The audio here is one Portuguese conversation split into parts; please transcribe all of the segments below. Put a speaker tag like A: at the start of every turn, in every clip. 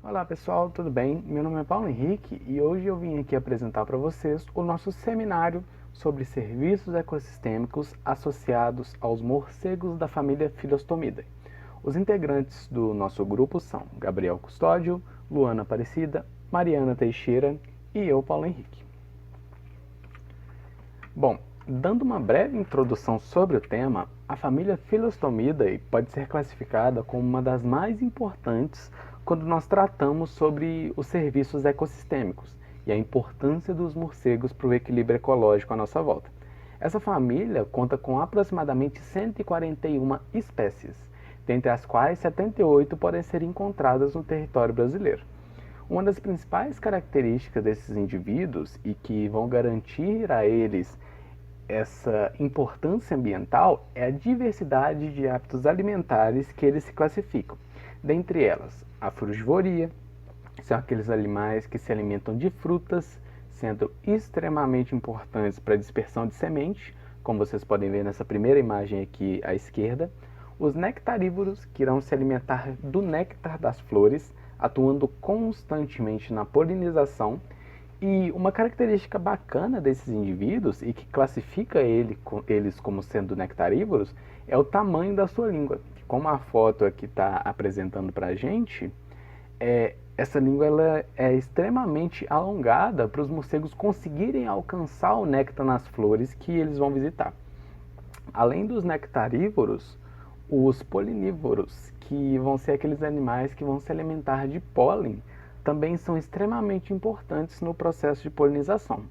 A: Olá pessoal, tudo bem? Meu nome é Paulo Henrique e hoje eu vim aqui apresentar para vocês o nosso seminário sobre serviços ecossistêmicos associados aos morcegos da família Philostomidae. Os integrantes do nosso grupo são Gabriel Custódio, Luana Aparecida, Mariana Teixeira e eu, Paulo Henrique. Bom, dando uma breve introdução sobre o tema, a família Philostomidae pode ser classificada como uma das mais importantes quando nós tratamos sobre os serviços ecossistêmicos e a importância dos morcegos para o equilíbrio ecológico à nossa volta. Essa família conta com aproximadamente 141 espécies, dentre as quais 78 podem ser encontradas no território brasileiro. Uma das principais características desses indivíduos e que vão garantir a eles essa importância ambiental é a diversidade de hábitos alimentares que eles se classificam. Dentre elas, a frugivoria, são aqueles animais que se alimentam de frutas, sendo extremamente importantes para a dispersão de semente, como vocês podem ver nessa primeira imagem aqui à esquerda. Os nectarívoros, que irão se alimentar do néctar das flores, atuando constantemente na polinização. E uma característica bacana desses indivíduos e que classifica eles como sendo nectarívoros é o tamanho da sua língua. Como a foto aqui está apresentando para a gente, essa língua ela é extremamente alongada para os morcegos conseguirem alcançar o néctar nas flores que eles vão visitar. Além dos nectarívoros, os polinívoros, que vão ser aqueles animais que vão se alimentar de pólen, também são extremamente importantes no processo de polinização.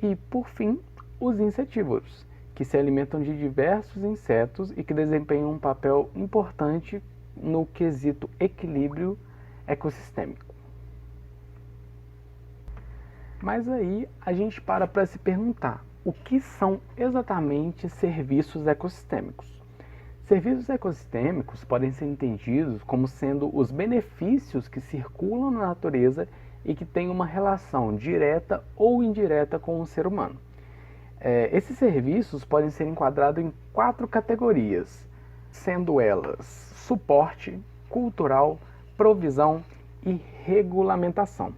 A: E, por fim, os insetívoros, que se alimentam de diversos insetos e que desempenham um papel importante no quesito equilíbrio ecossistêmico. Mas aí a gente para se perguntar, o que são exatamente serviços ecossistêmicos? Serviços ecossistêmicos podem ser entendidos como sendo os benefícios que circulam na natureza e que têm uma relação direta ou indireta com o ser humano. Esses serviços podem ser enquadrados em 4 categorias, sendo elas suporte, cultural, provisão e regulamentação.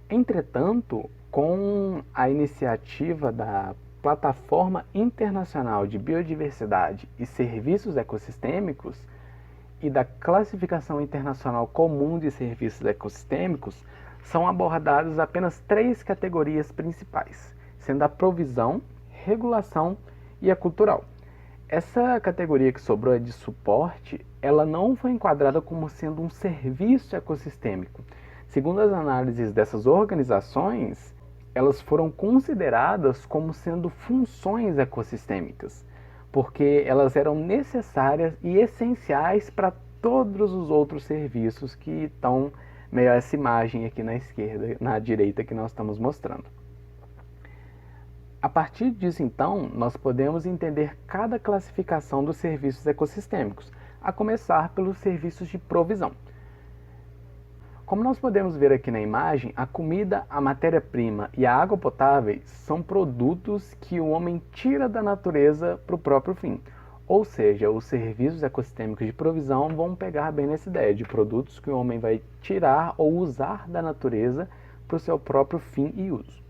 A: Entretanto, com a iniciativa da Plataforma Internacional de Biodiversidade e Serviços Ecossistêmicos e da Classificação Internacional Comum de Serviços Ecossistêmicos, são abordadas apenas 3 categorias principais, sendo a provisão, regulação e a cultural. Essa categoria que sobrou, a de suporte, ela não foi enquadrada como sendo um serviço ecossistêmico. Segundo as análises dessas organizações, elas foram consideradas como sendo funções ecossistêmicas, porque elas eram necessárias e essenciais para todos os outros serviços que estão meio essa imagem aqui na esquerda, na direita que nós estamos mostrando. A partir disso, então, nós podemos entender cada classificação dos serviços ecossistêmicos, a começar pelos serviços de provisão. Como nós podemos ver aqui na imagem, a comida, a matéria-prima e a água potável são produtos que o homem tira da natureza para o próprio fim. Ou seja, os serviços ecossistêmicos de provisão vão pegar bem nessa ideia de produtos que o homem vai tirar ou usar da natureza para o seu próprio fim e uso.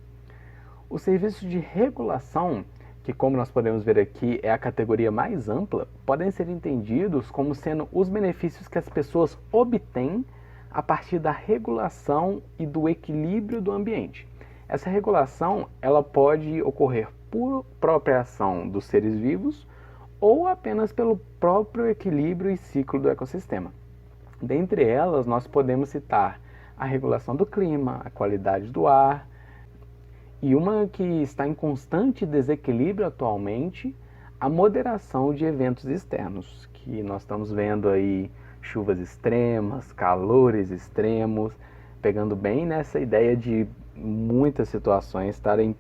A: Os serviços de regulação, que como nós podemos ver aqui é a categoria mais ampla, podem ser entendidos como sendo os benefícios que as pessoas obtêm a partir da regulação e do equilíbrio do ambiente. Essa regulação ela pode ocorrer por própria ação dos seres vivos ou apenas pelo próprio equilíbrio e ciclo do ecossistema. Dentre elas, nós podemos citar a regulação do clima, a qualidade do ar, e uma que está em constante desequilíbrio atualmente, a moderação de eventos externos, que nós estamos vendo aí chuvas extremas, calores extremos, pegando bem nessa ideia de muitas situações estarem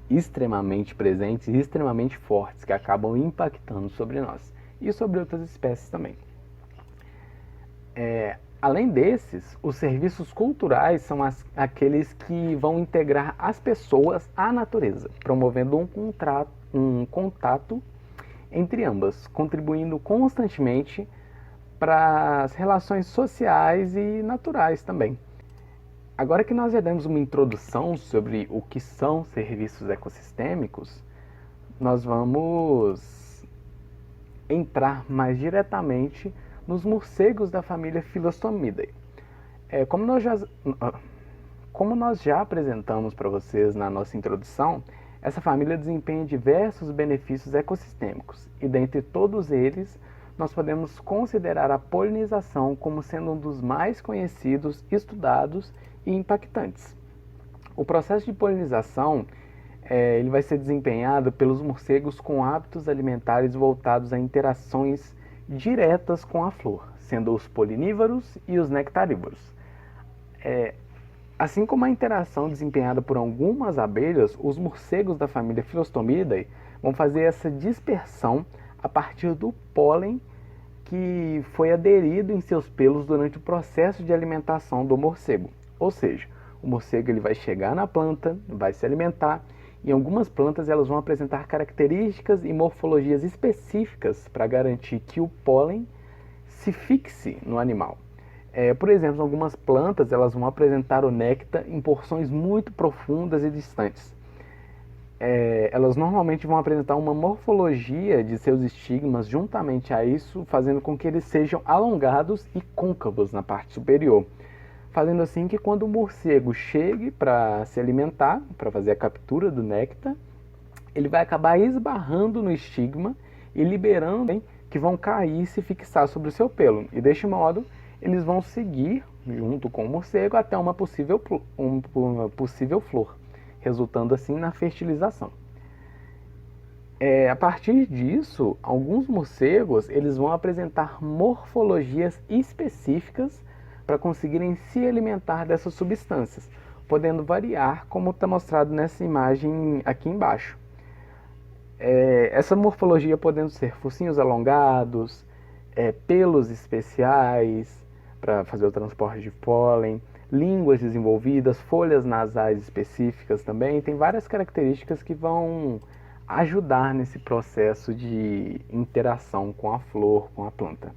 A: extremamente presentes e extremamente fortes, que acabam impactando sobre nós e sobre outras espécies também. Além desses, os serviços culturais são aqueles que vão integrar as pessoas à natureza, promovendo um contato entre ambas, contribuindo constantemente para as relações sociais e naturais também. Agora que nós já demos uma introdução sobre o que são serviços ecossistêmicos, nós vamos entrar mais diretamente nos morcegos da família Phyllostomidae. Como nós já apresentamos para vocês na nossa introdução, essa família desempenha diversos benefícios ecossistêmicos e dentre todos eles, nós podemos considerar a polinização como sendo um dos mais conhecidos, estudados e impactantes. O processo de polinização ele vai ser desempenhado pelos morcegos com hábitos alimentares voltados a interações diretas com a flor, sendo os polinívoros e os nectarívoros. Assim como a interação desempenhada por algumas abelhas, os morcegos da família Phyllostomidae vão fazer essa dispersão a partir do pólen que foi aderido em seus pelos durante o processo de alimentação do morcego. Ou seja, o morcego ele vai chegar na planta, vai se alimentar, e algumas plantas elas vão apresentar características e morfologias específicas para garantir que o pólen se fixe no animal. Por exemplo, algumas plantas elas vão apresentar o néctar em porções muito profundas e distantes. Elas normalmente vão apresentar uma morfologia de seus estigmas juntamente a isso, fazendo com que eles sejam alongados e côncavos na parte superior, fazendo assim que quando o morcego chegue para se alimentar, para fazer a captura do néctar, ele vai acabar esbarrando no estigma e liberando que vão cair e se fixar sobre o seu pelo. E deste modo, eles vão seguir junto com o morcego até uma possível flor, resultando assim na fertilização. A partir disso, alguns morcegos eles vão apresentar morfologias específicas para conseguirem se alimentar dessas substâncias, podendo variar como está mostrado nessa imagem aqui embaixo. Essa morfologia podendo ser focinhos alongados, pelos especiais para fazer o transporte de pólen, línguas desenvolvidas, folhas nasais específicas também. Tem várias características que vão ajudar nesse processo de interação com a flor, com a planta.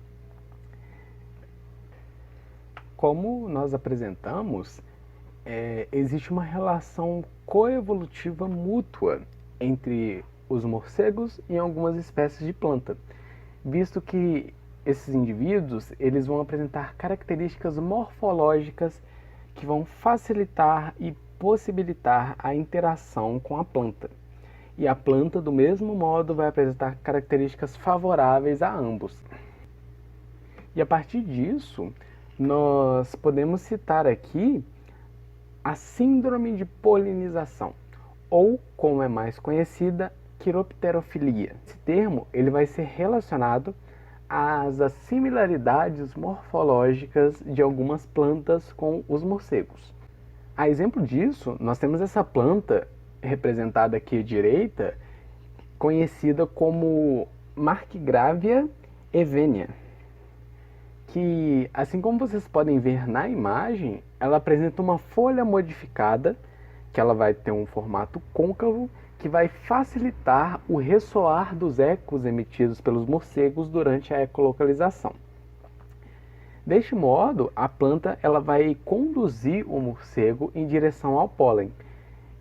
A: Como nós apresentamos, existe uma relação coevolutiva mútua entre os morcegos e algumas espécies de planta, visto que esses indivíduos eles vão apresentar características morfológicas que vão facilitar e possibilitar a interação com a planta. E a planta, do mesmo modo, vai apresentar características favoráveis a ambos. E a partir disso, nós podemos citar aqui a síndrome de polinização, ou, como é mais conhecida, quiropterofilia. Esse termo ele vai ser relacionado às similaridades morfológicas de algumas plantas com os morcegos. A exemplo disso, nós temos essa planta representada aqui à direita, conhecida como Marcgravia evenia, que, assim como vocês podem ver na imagem, ela apresenta uma folha modificada, que ela vai ter um formato côncavo, que vai facilitar o ressoar dos ecos emitidos pelos morcegos durante a ecolocalização. Deste modo, a planta ela vai conduzir o morcego em direção ao pólen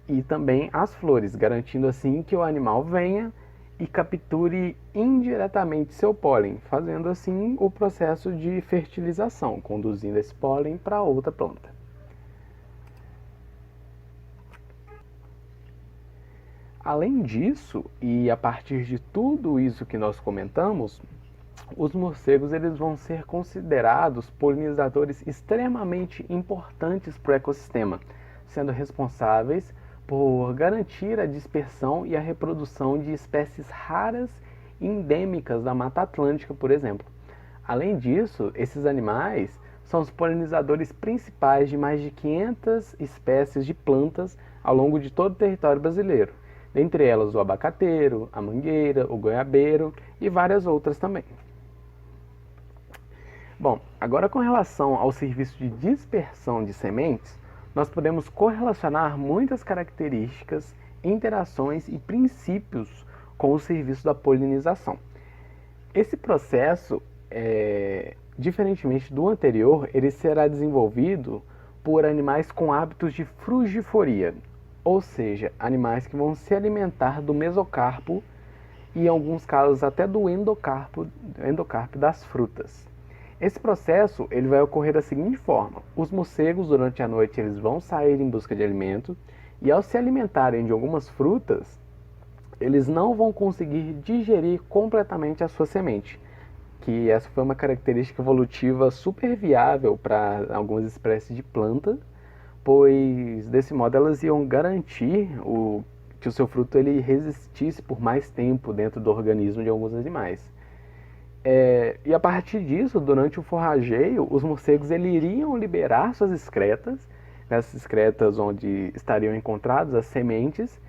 A: e também às flores, garantindo assim que o animal venha e capture indiretamente seu pólen, fazendo assim o processo de fertilização, conduzindo esse pólen para outra planta. Além disso, e a partir de tudo isso que nós comentamos, os morcegos eles vão ser considerados polinizadores extremamente importantes para o ecossistema, sendo responsáveis por garantir a dispersão e a reprodução de espécies raras e endêmicas da Mata Atlântica, por exemplo. Além disso, esses animais são os polinizadores principais de mais de 500 espécies de plantas ao longo de todo o território brasileiro, dentre elas o abacateiro, a mangueira, o goiabeiro e várias outras também. Bom, agora com relação ao serviço de dispersão de sementes, nós podemos correlacionar muitas características, interações e princípios com o serviço da polinização. Esse processo diferentemente do anterior, ele será desenvolvido por animais com hábitos de frugiforia, ou seja, animais que vão se alimentar do mesocarpo e em alguns casos até do endocarpo das frutas. Esse processo ele vai ocorrer da seguinte forma: os morcegos durante a noite eles vão sair em busca de alimento e ao se alimentarem de algumas frutas, eles não vão conseguir digerir completamente a sua semente, que essa foi uma característica evolutiva super viável para algumas espécies de planta, pois desse modo elas iam garantir que o seu fruto ele resistisse por mais tempo dentro do organismo de alguns animais. E a partir disso, durante o forrageio, os morcegos eles iriam liberar suas excretas, nessas excretas onde estariam encontradas as sementes,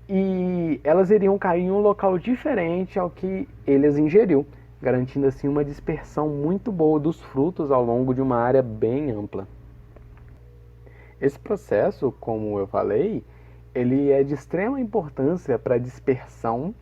A: e elas iriam cair em um local diferente ao que eles ingeriu, garantindo assim uma dispersão muito boa dos frutos ao longo de uma área bem ampla. Esse processo, como eu falei, ele é de extrema importância para a dispersão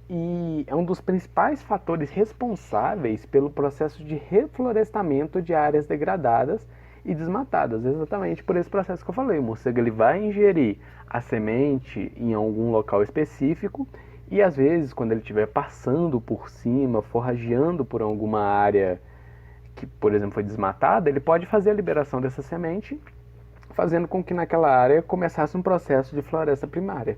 A: e é um dos principais fatores responsáveis pelo processo de reflorestamento de áreas degradadas e desmatadas, exatamente por esse processo que eu falei. O morcego ele vai ingerir a semente em algum local específico e às vezes quando ele estiver passando por cima, forrageando por alguma área que, por exemplo, foi desmatada, ele pode fazer a liberação dessa semente, fazendo com que naquela área começasse um processo de floresta primária.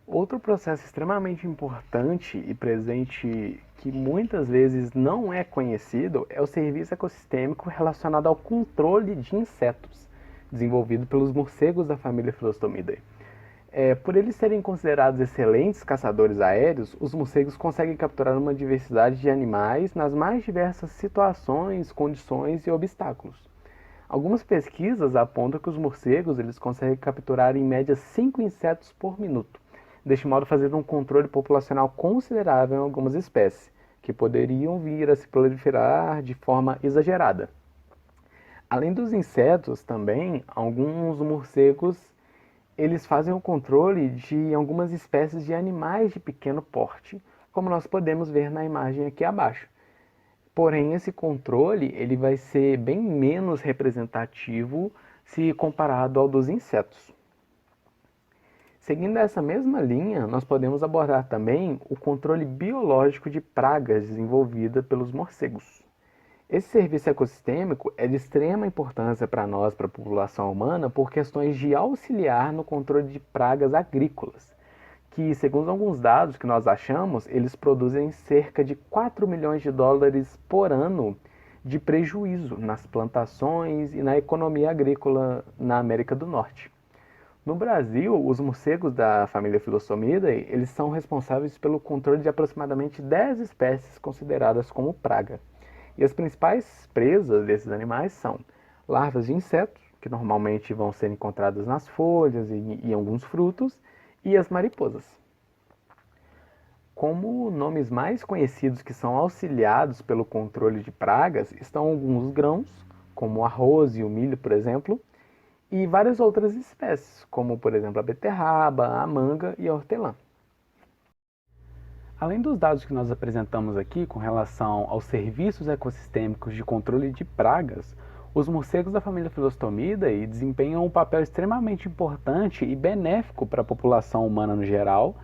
A: Outro processo extremamente importante e presente que muitas vezes não é conhecido é o serviço ecossistêmico relacionado ao controle de insetos, desenvolvido pelos morcegos da família Philostomida. Por eles serem considerados excelentes caçadores aéreos, os morcegos conseguem capturar uma diversidade de animais nas mais diversas situações, condições e obstáculos. Algumas pesquisas apontam que os morcegos eles conseguem capturar em média 5 insetos por minuto, deste modo fazendo um controle populacional considerável em algumas espécies, que poderiam vir a se proliferar de forma exagerada. Além dos insetos, também, alguns morcegos eles fazem o controle de algumas espécies de animais de pequeno porte, como nós podemos ver na imagem aqui abaixo. Porém, esse controle ele vai ser bem menos representativo se comparado ao dos insetos. Seguindo essa mesma linha, nós podemos abordar também o controle biológico de pragas desenvolvida pelos morcegos. Esse serviço ecossistêmico é de extrema importância para nós, para a população humana, por questões de auxiliar no controle de pragas agrícolas, que, segundo alguns dados que nós achamos, eles produzem cerca de 4 milhões de dólares por ano de prejuízo nas plantações e na economia agrícola na América do Norte. No Brasil, os morcegos da família Philostomyidae, eles são responsáveis pelo controle de aproximadamente 10 espécies consideradas como praga. E as principais presas desses animais são larvas de insetos, que normalmente vão ser encontradas nas folhas e em alguns frutos, e as mariposas. Como nomes mais conhecidos que são auxiliados pelo controle de pragas estão alguns grãos, como o arroz e o milho, por exemplo, e várias outras espécies, como por exemplo a beterraba, a manga e a hortelã. Além dos dados que nós apresentamos aqui com relação aos serviços ecossistêmicos de controle de pragas, os morcegos da família Philostomyidae desempenham um papel extremamente importante e benéfico para a população humana no geral,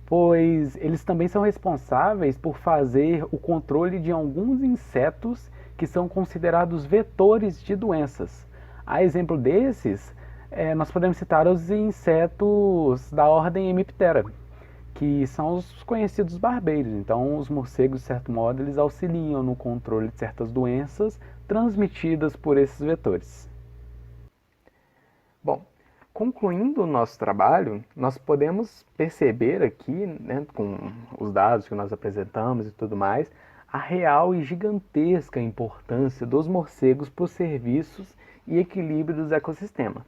A: pois eles também são responsáveis por fazer o controle de alguns insetos que são considerados vetores de doenças. A exemplo desses, nós podemos citar os insetos da ordem Hemiptera, que são os conhecidos barbeiros. Então, os morcegos, de certo modo, eles auxiliam no controle de certas doenças transmitidas por esses vetores. Bom, concluindo o nosso trabalho, nós podemos perceber aqui, né, com os dados que nós apresentamos e tudo mais, a real e gigantesca importância dos morcegos para os serviços e equilíbrio dos ecossistemas.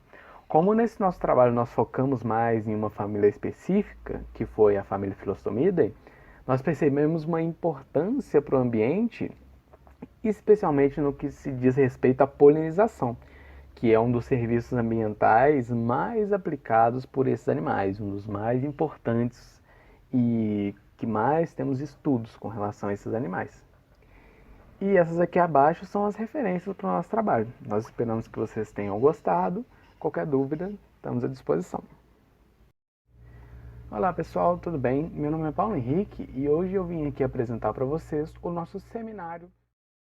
A: Como nesse nosso trabalho nós focamos mais em uma família específica, que foi a família Philostomyidae, nós percebemos uma importância para o ambiente, especialmente no que se diz respeito à polinização, que é um dos serviços ambientais mais aplicados por esses animais, um dos mais importantes e que mais temos estudos com relação a esses animais. E essas aqui abaixo são as referências para o nosso trabalho. Nós esperamos que vocês tenham gostado. Qualquer dúvida, estamos à disposição. Olá pessoal, tudo bem? Meu nome é Paulo Henrique e hoje eu vim aqui apresentar para vocês o nosso seminário